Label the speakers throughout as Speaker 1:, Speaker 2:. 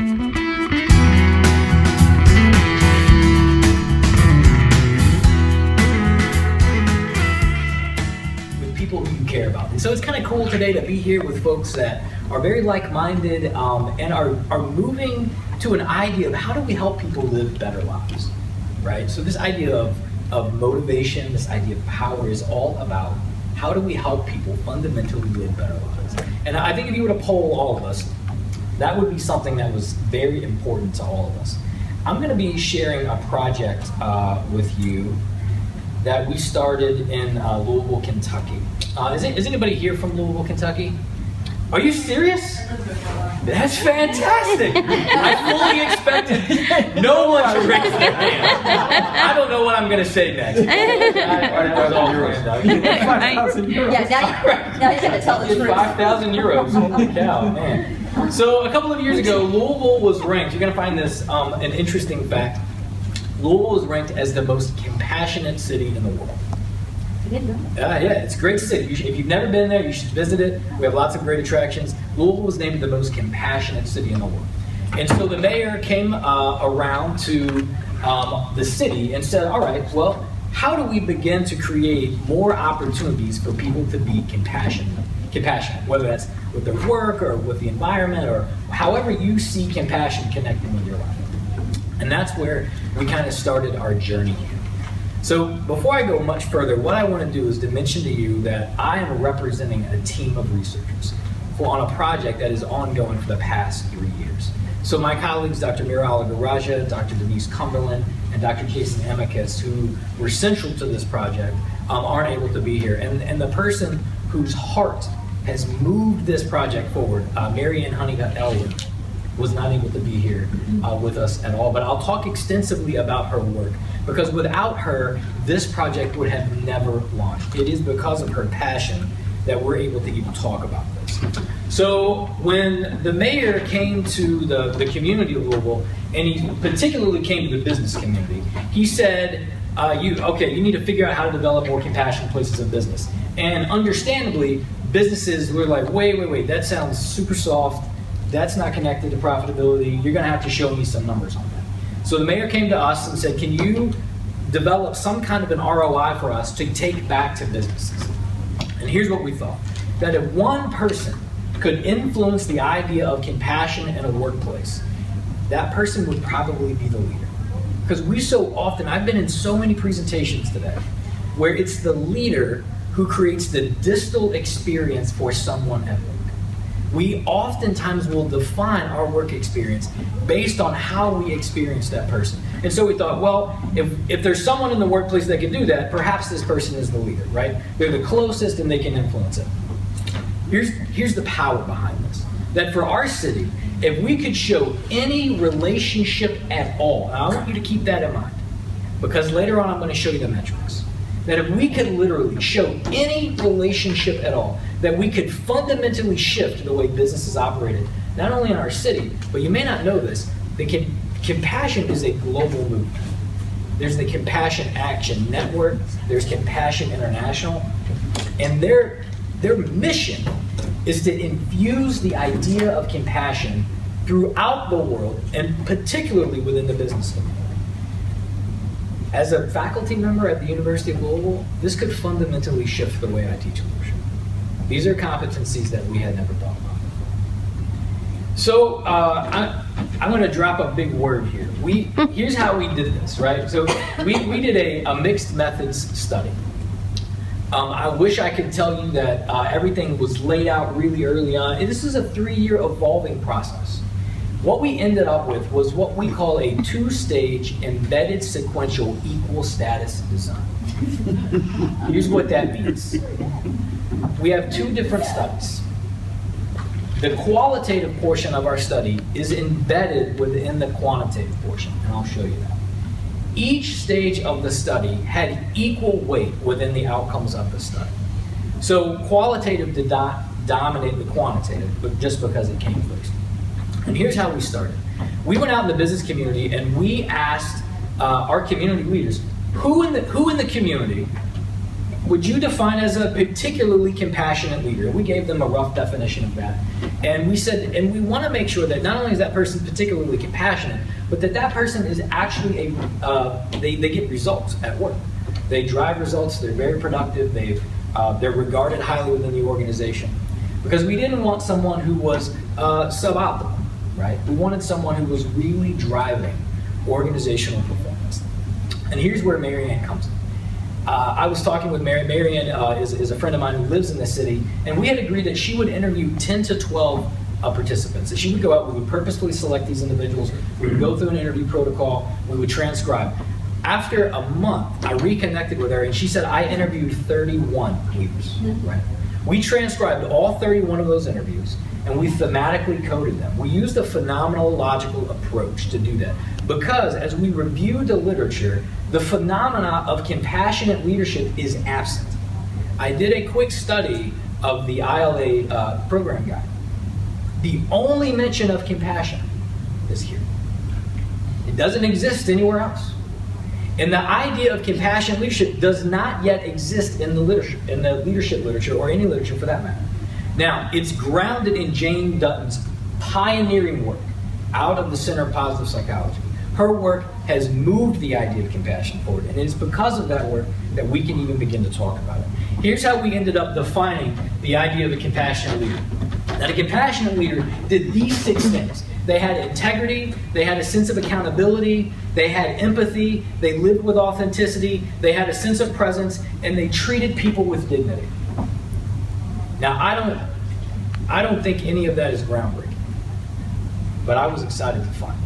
Speaker 1: With people who you care about. And so it's kind of cool today to be here with folks that are very like-minded and are moving to an idea of how do we help people live better lives, right? So this idea of motivation, this idea of power is all about how do we help people fundamentally live better lives. And I think if you were to poll all of us, that would be something that was very important to all of us. I'm going to be sharing a project with you that we started in Louisville, Kentucky. Is anybody here from Louisville, Kentucky? Are you serious? That's fantastic. I fully expected no one to raise their hand. I don't know what I'm going to say next.
Speaker 2: 5,000 euros. Yeah, now you got to tell the truth.
Speaker 1: 5,000 euros. Holy cow, man. So a couple of years ago, Louisville was ranked, you're going to find this an interesting fact. Louisville was ranked as the most compassionate city in the world. Yeah, it's a great city. If you've never been there, you should visit it. We have lots of great attractions. Louisville was named the most compassionate city in the world. And so the mayor came around to the city and said, all right, well, how do we begin to create more opportunities for people to be compassionate, whether that's with their work or with the environment or however you see compassion connecting with your life. And that's where we kind of started our journey here. So before I go much further, what I want to do is to mention to you that I am representing a team of researchers on a project that is ongoing for the past 3 years. So my colleagues, Dr. Mirala Garaja, Dr. Denise Cumberland, and Dr. Jason Amicus, who were central to this project, aren't able to be here. And the person whose heart has moved this project forward, Mary Ann Honeycutt Elwood, was not able to be here with us at all. But I'll talk extensively about her work, because without her, this project would have never launched. It is because of her passion that we're able to even talk about this. So when the mayor came to the community of Louisville, and he particularly came to the business community, he said, you need to figure out how to develop more compassionate places of business. And understandably, businesses were like, wait, that sounds super soft. That's not connected to profitability. You're going to have to show me some numbers on that. So the mayor came to us and said, can you develop some kind of an ROI for us to take back to businesses? And here's what we thought. That if one person could influence the idea of compassion in a workplace, that person would probably be the leader. Because we so often, I've been in so many presentations today, where it's the leader who creates the distal experience for someone at work. We oftentimes will define our work experience based on how we experience that person. And so we thought, well, if there's someone in the workplace that can do that, perhaps this person is the leader, right? They're the closest and they can influence it. Here's the power behind this. That for our city, if we could show any relationship at all, and I want you to keep that in mind, because later on I'm going to show you the metrics. That if we could literally show any relationship at all, that we could fundamentally shift the way business is operated, not only in our city, but you may not know this, compassion is a global movement. There's the Compassion Action Network, there's Compassion International, and their mission is to infuse the idea of compassion throughout the world, and particularly within the business community. As a faculty member at the University of Louisville, this could fundamentally shift the way I teach leadership. These are competencies that we had never thought about before. So I'm going to drop a big word here. Here's how we did this, right? So we did a mixed methods study. I wish I could tell you that everything was laid out really early on. This is a 3-year evolving process. What we ended up with was what we call a 2-stage embedded sequential equal status design. Here's what that means. We have 2 different studies. The qualitative portion of our study is embedded within the quantitative portion, and I'll show you that. Each stage of the study had equal weight within the outcomes of the study. So qualitative did not dominate the quantitative, but just because it came first. And here's how we started. We went out in the business community and we asked our community leaders, who in the community would you define as a particularly compassionate leader? We gave them a rough definition of that. And we said, and we want to make sure that not only is that person particularly compassionate, but that person is actually they get results at work. They drive results, they're very productive, they're regarded highly within the organization. Because we didn't want someone who was suboptimal, right? We wanted someone who was really driving organizational performance. And here's where Marianne comes in. I was talking with Marianne is a friend of mine who lives in the city, and we had agreed that she would interview 10 to 12 participants. That she would go out, we would purposefully select these individuals, we would go through an interview protocol, we would transcribe. After a month, I reconnected with her, and she said, I interviewed 31 leaders, right? We transcribed all 31 of those interviews, and we thematically coded them. We used a phenomenological approach to do that. Because as we reviewed the literature, the phenomena of compassionate leadership is absent. I did a quick study of the ILA program guide. The only mention of compassion is here. It doesn't exist anywhere else. And the idea of compassionate leadership does not yet exist in the literature, in the leadership literature, or any literature for that matter. Now, it's grounded in Jane Dutton's pioneering work out of the Center of Positive Psychology. Her work has moved the idea of compassion forward, and it is because of that work that we can even begin to talk about it. Here's how we ended up defining the idea of a compassionate leader. Now, a compassionate leader did these 6 things. They had integrity, they had a sense of accountability, they had empathy, they lived with authenticity, they had a sense of presence, and they treated people with dignity. Now, I don't think any of that is groundbreaking, but I was excited to find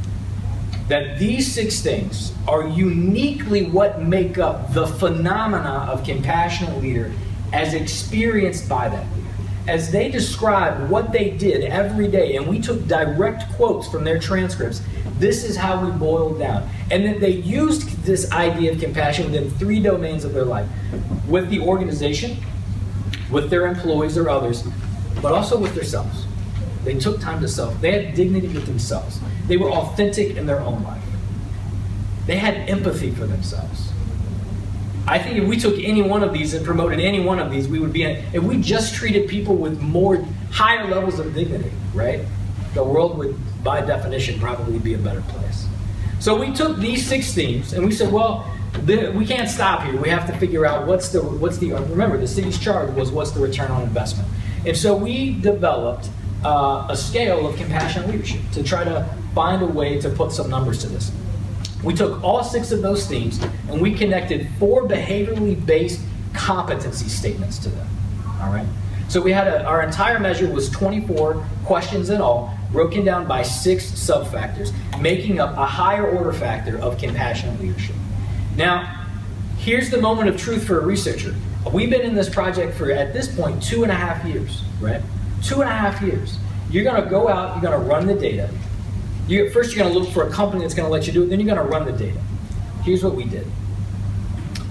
Speaker 1: that these 6 things are uniquely what make up the phenomena of compassionate leader as experienced by that leader. As they describe what they did every day, and we took direct quotes from their transcripts, this is how we boiled down. And then they used this idea of compassion within 3 domains of their life. With the organization, with their employees or others, but also with themselves. They took time to self. They had dignity with themselves. They were authentic in their own life. They had empathy for themselves. I think if we took any one of these and promoted any one of these, we would be, if we just treated people with higher levels of dignity, right? The world would, by definition, probably be a better place. So we took these 6 themes and we said, well, we can't stop here. We have to figure out remember, the city's charge was what's the return on investment. And so we developed a scale of compassionate leadership to try to find a way to put some numbers to this. We took all 6 of those themes and we connected 4 behaviorally based competency statements to them. All right. So we had our entire measure was 24 questions in all, broken down by 6 sub-factors, making up a higher order factor of compassionate leadership. Now, here's the moment of truth for a researcher. We've been in this project for, at this point, 2.5 years, right? 2.5 years. You're going to go out, you're going to run the data. First, you're going to look for a company that's going to let you do it, then you're going to run the data. Here's what we did.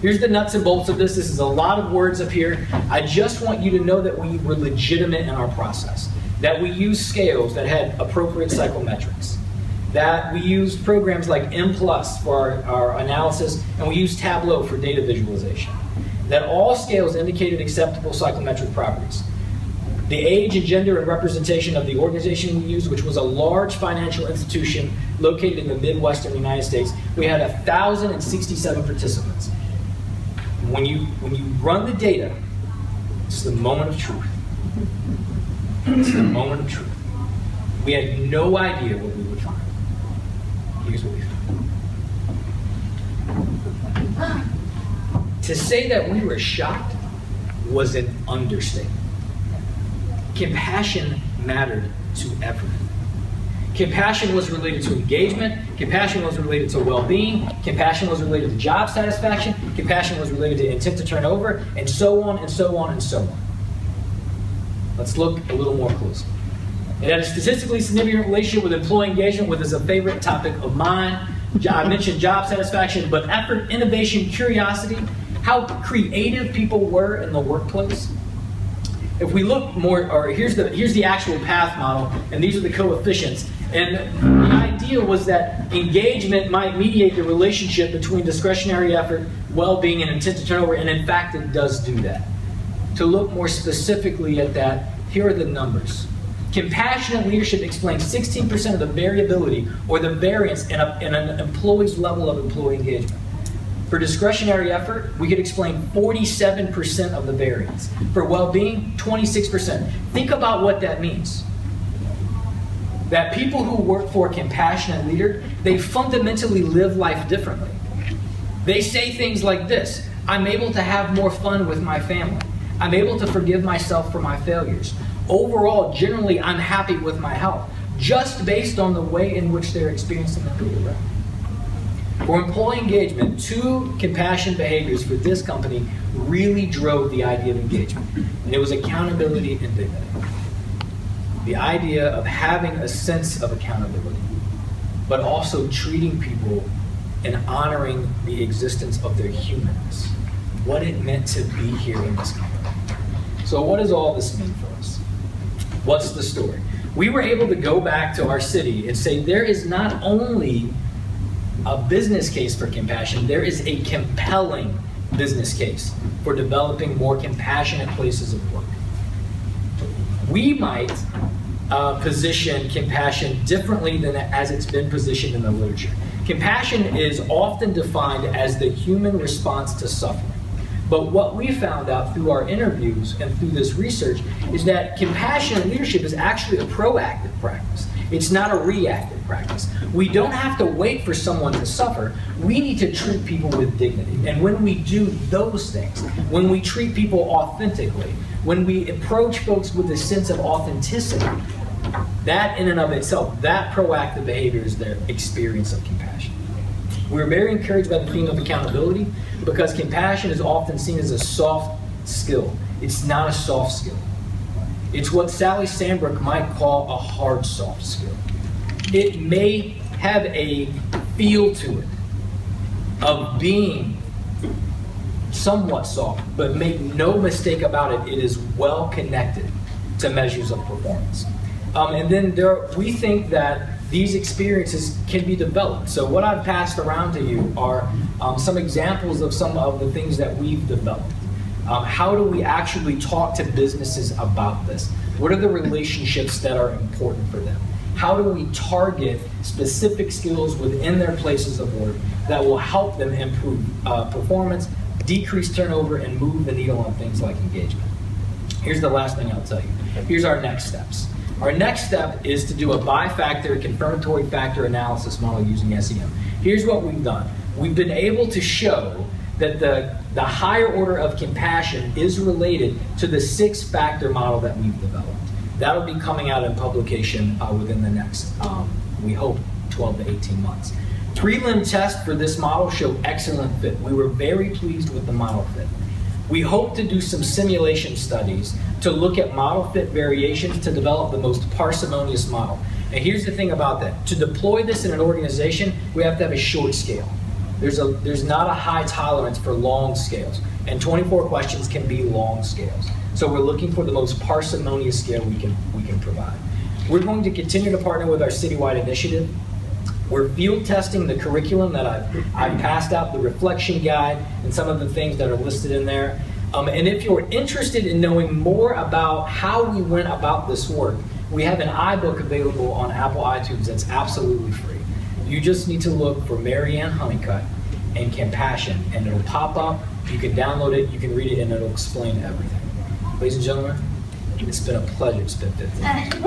Speaker 1: Here's the nuts and bolts of this. This is a lot of words up here. I just want you to know that we were legitimate in our process, that we used scales that had appropriate psychometrics, that we used programs like M+ for our analysis, and we used Tableau for data visualization, that all scales indicated acceptable psychometric properties. The age and gender and representation of the organization we used, which was a large financial institution located in the Midwestern United States, we had 1,067 participants. When you run the data, it's the moment of truth. It's the moment of truth. We had no idea what we would find. Here's what we found. To say that we were shocked was an understatement. Compassion mattered to everyone. Compassion was related to engagement. Compassion was related to well-being. Compassion was related to job satisfaction. Compassion was related to intent to turn over, and so on and so on and so on. Let's look a little more closely. It had a statistically significant relationship with employee engagement, which is a favorite topic of mine. I mentioned job satisfaction, but effort, innovation, curiosity, how creative people were in the workplace. if we look more, or here's the actual path model, and these are the coefficients. And the idea was that engagement might mediate the relationship between discretionary effort, well-being, and intent to turnover, and in fact it does do that. To look more specifically at that, here are the numbers. Compassionate leadership explains 16% of the variability or the variance in an employee's level of employee engagement. For discretionary effort, we could explain 47% of the variance. For well-being, 26%. Think about what that means. That people who work for a compassionate leader, they fundamentally live life differently. They say things like this: I'm able to have more fun with my family. I'm able to forgive myself for my failures. Overall, generally, I'm happy with my health, just based on the way in which they're experiencing the career. For employee engagement, 2 compassion behaviors for this company really drove the idea of engagement. And it was accountability and dignity. The idea of having a sense of accountability, but also treating people and honoring the existence of their humanness. What it meant to be here in this company. So what does all this mean for us? What's the story? We were able to go back to our city and say there is not only a business case for compassion, there is a compelling business case for developing more compassionate places of work. We might position compassion differently than as it's been positioned in the literature. Compassion is often defined as the human response to suffering. But what we found out through our interviews and through this research is that compassionate leadership is actually a proactive practice. It's not a reactive practice. We don't have to wait for someone to suffer. We need to treat people with dignity. And when we do those things, when we treat people authentically, when we approach folks with a sense of authenticity, that in and of itself, that proactive behavior is their experience of compassion. We're very encouraged by the theme of accountability because compassion is often seen as a soft skill. It's not a soft skill. It's what Sally Sandbrook might call a hard soft skill. It may have a feel to it of being somewhat soft, but make no mistake about it, it is well connected to measures of performance. And then we think that these experiences can be developed. So what I've passed around to you are some examples of some of the things that we've developed. How do we actually talk to businesses about this? What are the relationships that are important for them? How do we target specific skills within their places of work that will help them improve performance, decrease turnover, and move the needle on things like engagement? Here's the last thing I'll tell you. Here's our next steps. Our next step is to do a bi-factor confirmatory factor analysis model using SEM. Here's what we've done. We've been able to show that the higher order of compassion is related to the 6-factor model that we've developed. That'll be coming out in publication within the next, we hope, 12 to 18 months. Prelim tests for this model show excellent fit. We were very pleased with the model fit. We hope to do some simulation studies to look at model fit variations to develop the most parsimonious model. And here's the thing about that. To deploy this in an organization, we have to have a short scale. There's not a high tolerance for long scales, and 24 questions can be long scales. So we're looking for the most parsimonious scale we can provide. We're going to continue to partner with our citywide initiative. We're field testing the curriculum that I've passed out, the reflection guide, and some of the things that are listed in there. And if you're interested in knowing more about how we went about this work, we have an iBook available on Apple iTunes that's absolutely free. You just need to look for Marianne Honeycutt and Compassion, and it'll pop up. You can download it, you can read it, and it'll explain everything. Ladies and gentlemen, it's been a pleasure to spend 15 minutes.